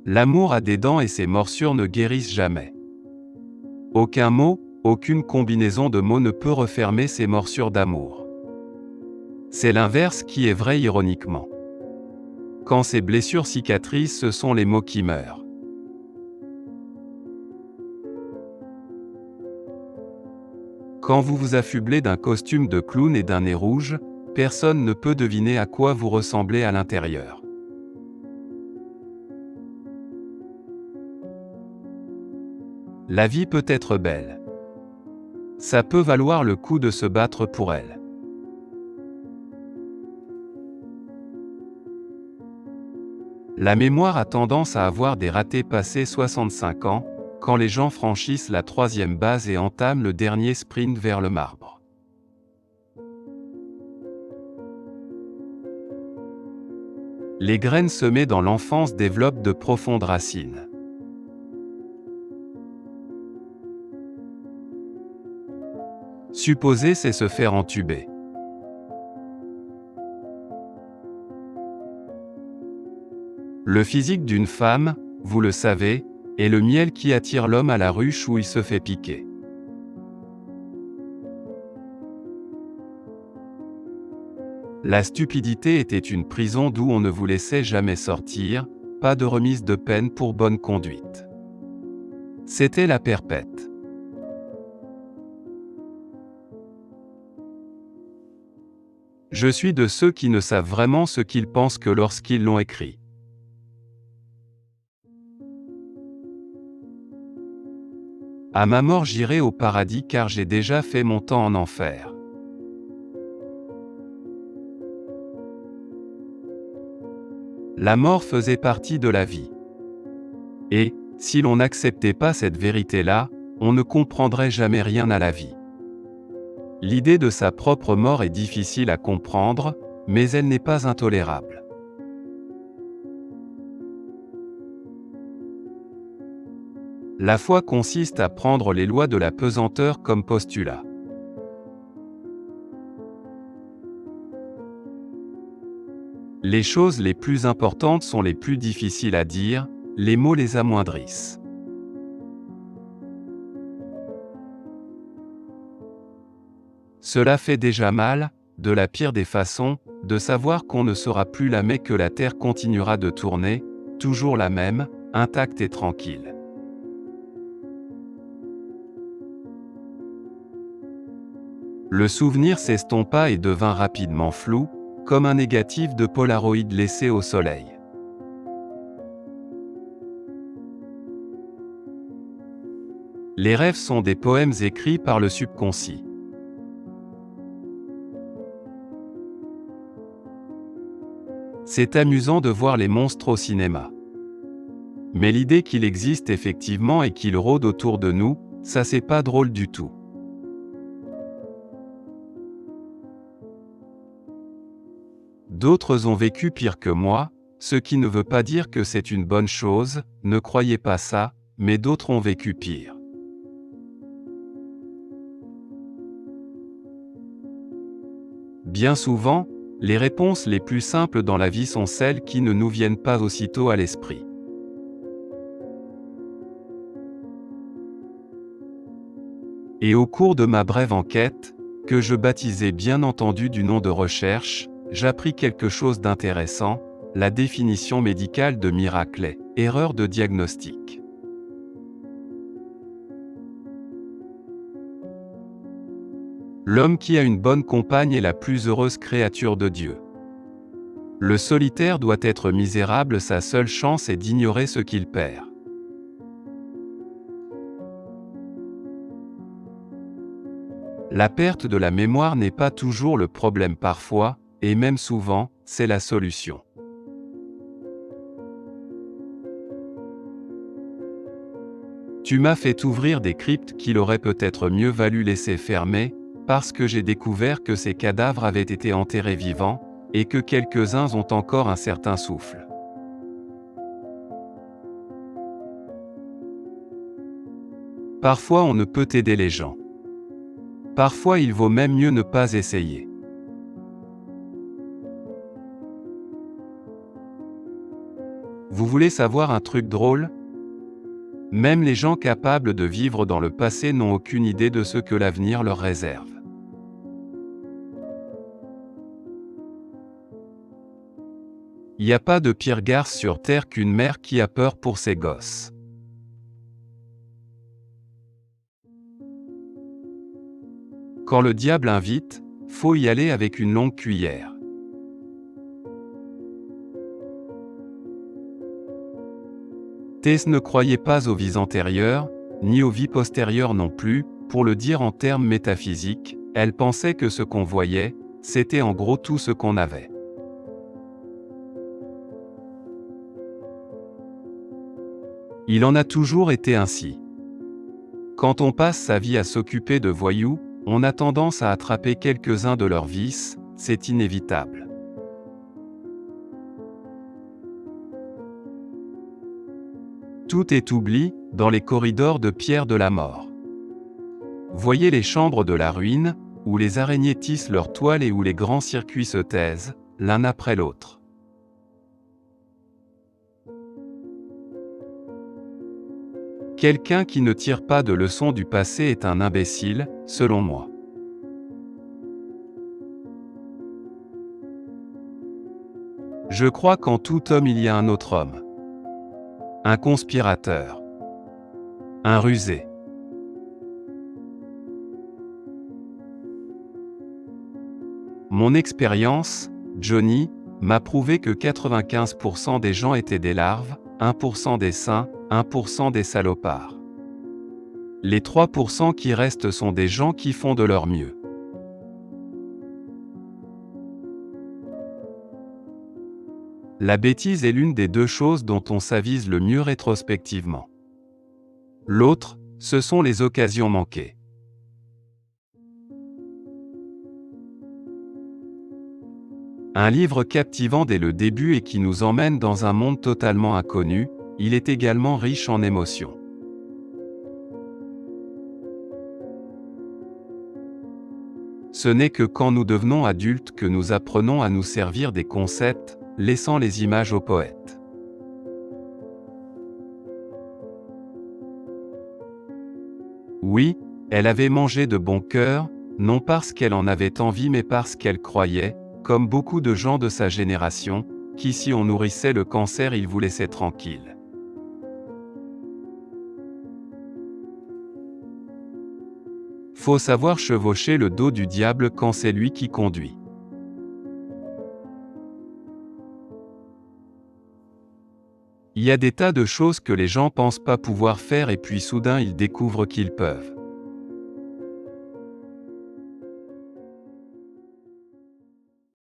L'amour a des dents et ses morsures ne guérissent jamais. Aucun mot, aucune combinaison de mots ne peut refermer ces morsures d'amour. C'est l'inverse qui est vrai ironiquement. Quand ces blessures cicatrisent, ce sont les mots qui meurent. Quand vous vous affublez d'un costume de clown et d'un nez rouge, personne ne peut deviner à quoi vous ressemblez à l'intérieur. La vie peut être belle. Ça peut valoir le coup de se battre pour elle. La mémoire a tendance à avoir des ratés passés 65 ans, quand les gens franchissent la 3e base et entament le dernier sprint vers le marbre. Les graines semées dans l'enfance développent de profondes racines. Supposer, c'est se faire entuber. Le physique d'une femme, vous le savez, est le miel qui attire l'homme à la ruche où il se fait piquer. La stupidité était une prison d'où on ne vous laissait jamais sortir, pas de remise de peine pour bonne conduite. C'était la perpète. Je suis de ceux qui ne savent vraiment ce qu'ils pensent que lorsqu'ils l'ont écrit. À ma mort j'irai au paradis car j'ai déjà fait mon temps en enfer. La mort faisait partie de la vie. Et, si l'on n'acceptait pas cette vérité-là, on ne comprendrait jamais rien à la vie. L'idée de sa propre mort est difficile à comprendre, mais elle n'est pas intolérable. La foi consiste à prendre les lois de la pesanteur comme postulat. Les choses les plus importantes sont les plus difficiles à dire, les mots les amoindrissent. Cela fait déjà mal, de la pire des façons, de savoir qu'on ne sera plus là mais que la Terre continuera de tourner, toujours la même, intacte et tranquille. Le souvenir s'estompa et devint rapidement flou, comme un négatif de Polaroid laissé au soleil. Les rêves sont des poèmes écrits par le subconscient. C'est amusant de voir les monstres au cinéma. Mais l'idée qu'il existe effectivement et qu'il rôde autour de nous, ça c'est pas drôle du tout. D'autres ont vécu pire que moi, ce qui ne veut pas dire que c'est une bonne chose, ne croyez pas ça, mais d'autres ont vécu pire. Bien souvent, les réponses les plus simples dans la vie sont celles qui ne nous viennent pas aussitôt à l'esprit. Et au cours de ma brève enquête, que je baptisais bien entendu du nom de recherche, j'appris quelque chose d'intéressant, la définition médicale de miracle est « erreur de diagnostic ». L'homme qui a une bonne compagne est la plus heureuse créature de Dieu. Le solitaire doit être misérable, sa seule chance est d'ignorer ce qu'il perd. La perte de la mémoire n'est pas toujours le problème parfois, et même souvent, c'est la solution. Tu m'as fait ouvrir des cryptes qu'il aurait peut-être mieux valu laisser fermées, parce que j'ai découvert que ces cadavres avaient été enterrés vivants, et que quelques-uns ont encore un certain souffle. Parfois on ne peut aider les gens. Parfois il vaut même mieux ne pas essayer. Vous voulez savoir un truc drôle? Même les gens capables de vivre dans le passé n'ont aucune idée de ce que l'avenir leur réserve. Il n'y a pas de pire garce sur terre qu'une mère qui a peur pour ses gosses. Quand le diable invite, faut y aller avec une longue cuillère. Thèse ne croyait pas aux vies antérieures, ni aux vies postérieures non plus, pour le dire en termes métaphysiques, elle pensait que ce qu'on voyait, c'était en gros tout ce qu'on avait. Il en a toujours été ainsi. Quand on passe sa vie à s'occuper de voyous, on a tendance à attraper quelques-uns de leurs vices, c'est inévitable. Tout est oubli, dans les corridors de pierre de la mort. Voyez les chambres de la ruine, où les araignées tissent leurs toiles et où les grands circuits se taisent, l'un après l'autre. Quelqu'un qui ne tire pas de leçons du passé est un imbécile, selon moi. Je crois qu'en tout homme il y a un autre homme. Un conspirateur. Un rusé. Mon expérience, Johnny, m'a prouvé que 95% des gens étaient des larves, 1% des saints, 1% des salopards. Les 3% qui restent sont des gens qui font de leur mieux. La bêtise est l'une des deux choses dont on s'avise le mieux rétrospectivement. L'autre, ce sont les occasions manquées. Un livre captivant dès le début et qui nous emmène dans un monde totalement inconnu, il est également riche en émotions. Ce n'est que quand nous devenons adultes que nous apprenons à nous servir des concepts, laissant les images aux poètes. Oui, elle avait mangé de bon cœur, non parce qu'elle en avait envie mais parce qu'elle croyait, comme beaucoup de gens de sa génération, qu'ici on nourrissait le cancer, il vous laissait tranquille. Faut savoir chevaucher le dos du diable quand c'est lui qui conduit. Il y a des tas de choses que les gens pensent pas pouvoir faire et puis soudain ils découvrent qu'ils peuvent.